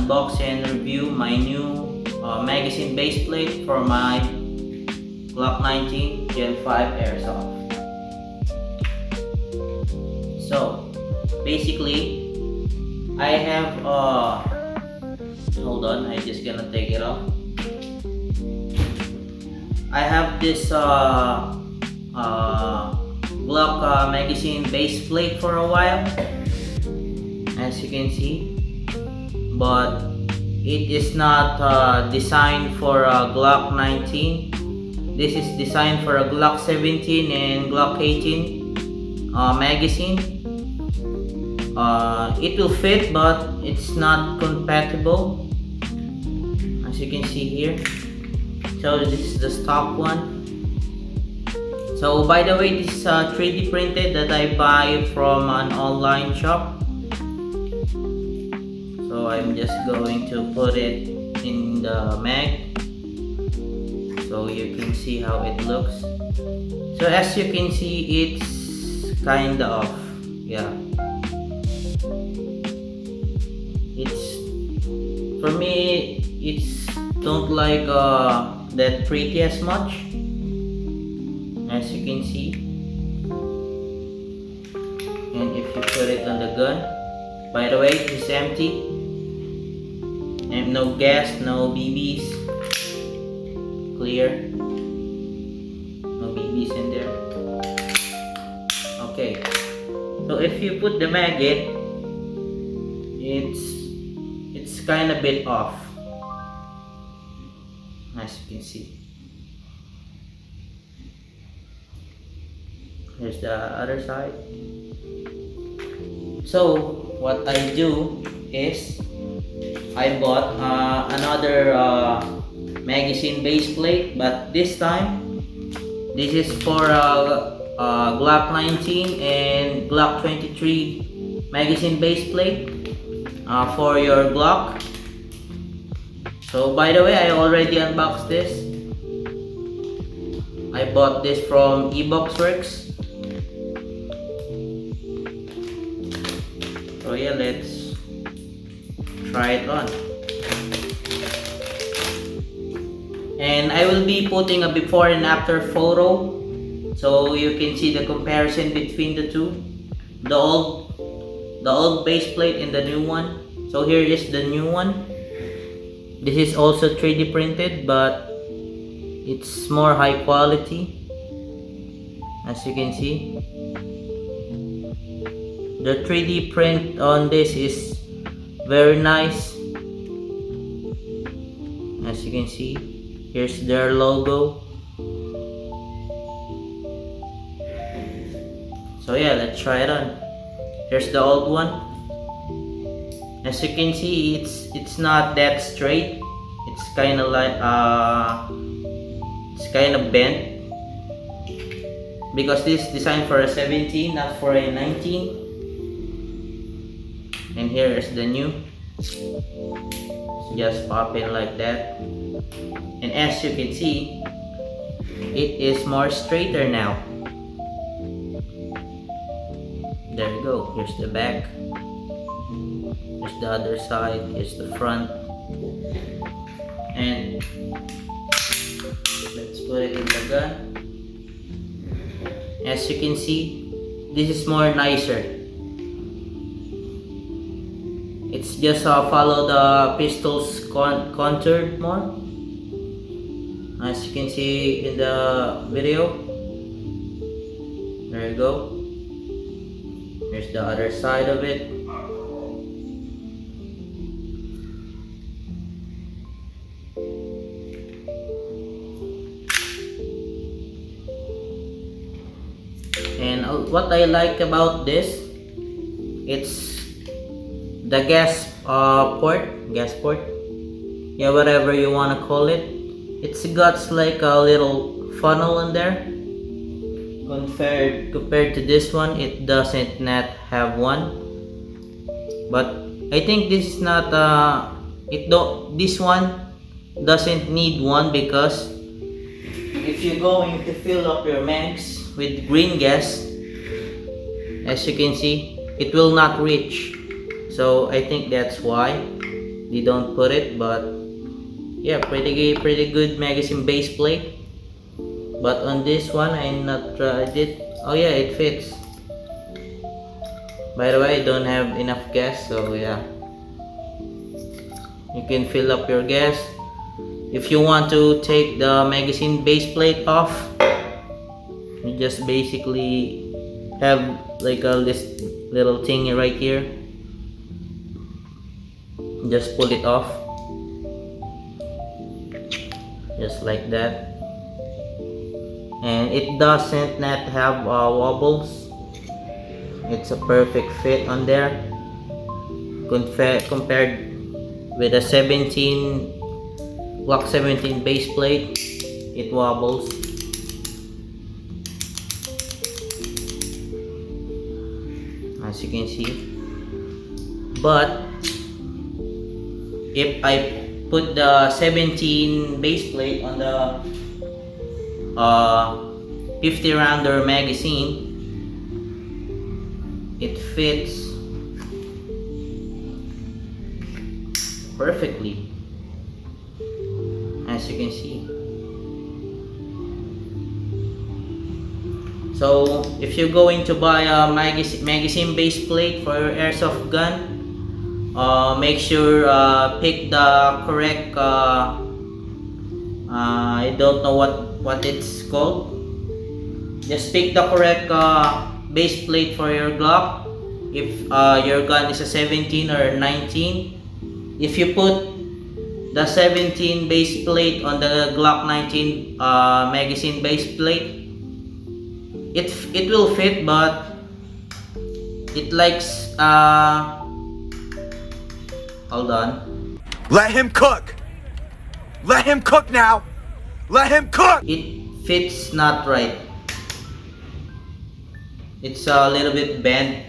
unbox and review my new magazine base plate for my Glock 19 Gen 5 Airsoft. So basically I have hold on, I just gonna take it off. I have this Glock magazine base plate for a while, as you can see, but it is not designed for a Glock 19. This is designed for a Glock 17 and Glock 18 magazine. It will fit, but it's not compatible, as you can see here. So this is the stock one. So by the way, this is 3D printed that I buy from an online shop. So I'm just going to put it in the mag so you can see how it looks. So as you can see, it's kinda off. Yeah, it's, for me, it's don't like that pretty as much, as you can see. And if you put it on the gun, by the way, it's empty and no gas, no BBs, clear, no BBs in there. Okay, so if you put the mag in, it's kind of bit off, as you can see. Here's the other side. So what I do is I bought another magazine base plate, but this time this is for Glock 19 and Glock 23 magazine base plate for your Glock. So by the way, I already unboxed this. I bought this from eBoxworks. So yeah, let's try it on. And I will be putting a before and after photo so you can see the comparison between the two, the old base plate and the new one. So here is the new one. This is also 3D printed, but it's more high quality, as you can see. The 3D print on this is very nice, as you can see. Here's their logo. So yeah, let's try it on. Here's the old one. As you can see, it's not that straight. It's kind of like it's kind of bent, because this is designed for a 17, not for a 19. And here is the new. Just pop in like that, and as you can see, it is more straighter now. There you go. Here's the back, here's the other side, here's the front, and let's put it in the gun. As you can see, this is more nicer. It's just follow the pistols contoured more, as you can see in the video. There you go. Here's the other side of it. And what I like about this, it's the gas port, yeah, whatever you want to call it. It's got like a little funnel in there. Compared to this one, it doesn't not have one. But I think this is not this one doesn't need one, because if you're going to fill up your mags with green gas, as you can see, it will not reach. So I think that's why. they don't put it, but yeah, pretty good magazine base plate. But on this one, I not tried it. Oh yeah, it fits. By the way, I don't have enough gas, so yeah, you can fill up your gas. If you want to take the magazine base plate off, you just basically have like this little thingy right here. Just pull it off, just like that, and it doesn't not have wobbles. It's a perfect fit on there compared with a 17 Glock 17 base plate. It wobbles. As you can see. But if I put the 17 base plate on the 50 rounder magazine, it fits perfectly, as you can see. So if you're going to buy a magazine base plate for your airsoft gun, make sure pick the correct I don't know what it's called. Just pick the correct base plate for your Glock. If your gun is a 17 or 19, if you put the 17 base plate on the Glock 19 magazine base plate, it will fit, but it likes hold on. Let him cook. Let him cook now. Let him cook. It fits not right. It's a little bit bent.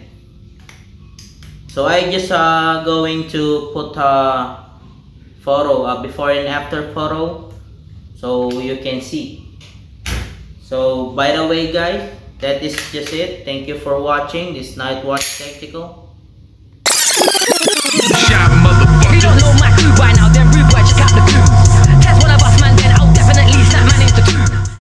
So I just going to put a photo, before and after photo, so you can see. So by the way guys, that is just it. Thank you for watching this Night Watch Tactical. You don't know my crew by now.